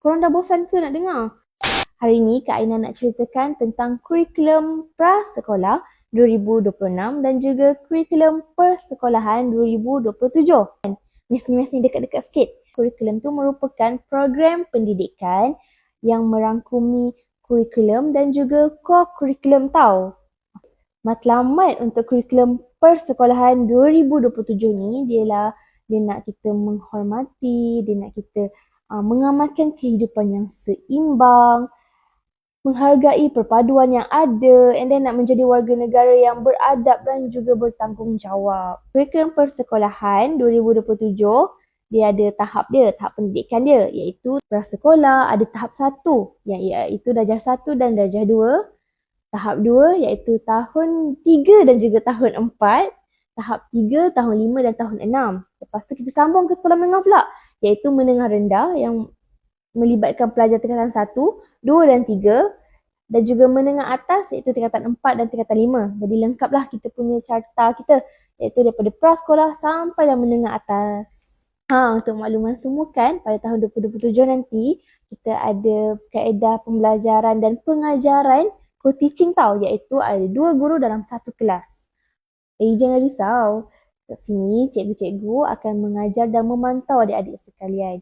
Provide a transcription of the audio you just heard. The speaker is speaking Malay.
Korang dah bosan ke nak dengar? Hari ni Kak Aina nak ceritakan tentang kurikulum prasekolah 2026 dan juga kurikulum persekolahan 2027. Masing-masing dekat-dekat sikit. Kurikulum tu merupakan program pendidikan yang merangkumi kurikulum dan juga core kurikulum tau. Matlamat untuk kurikulum persekolahan 2027 ni dia nak kita menghormati, dia nak kita mengamalkan kehidupan yang seimbang, menghargai perpaduan yang ada, and then nak menjadi warga negara yang beradab dan juga bertanggungjawab. Kurikulum persekolahan 2027 dia ada tahap pendidikan dia, iaitu prasekolah, ada tahap 1 iaitu darjah 1 dan darjah 2. Tahap 2 iaitu tahun 3 dan juga tahun 4. Tahap 3, tahun 5 dan tahun 6. Lepas tu kita sambung ke sekolah menengah pula, iaitu menengah rendah yang melibatkan pelajar tingkatan 1, 2 dan 3, dan juga menengah atas iaitu tingkatan 4 dan tingkatan 5. Jadi lengkaplah kita punya carta kita, iaitu daripada prasekolah sampai dan menengah atas. Untuk makluman semua kan, pada tahun 2027 nanti kita ada kaedah pembelajaran dan pengajaran co-teaching tau, iaitu ada 2 guru dalam 1 kelas. Jangan risau, kat sini cikgu-cikgu akan mengajar dan memantau adik-adik sekalian.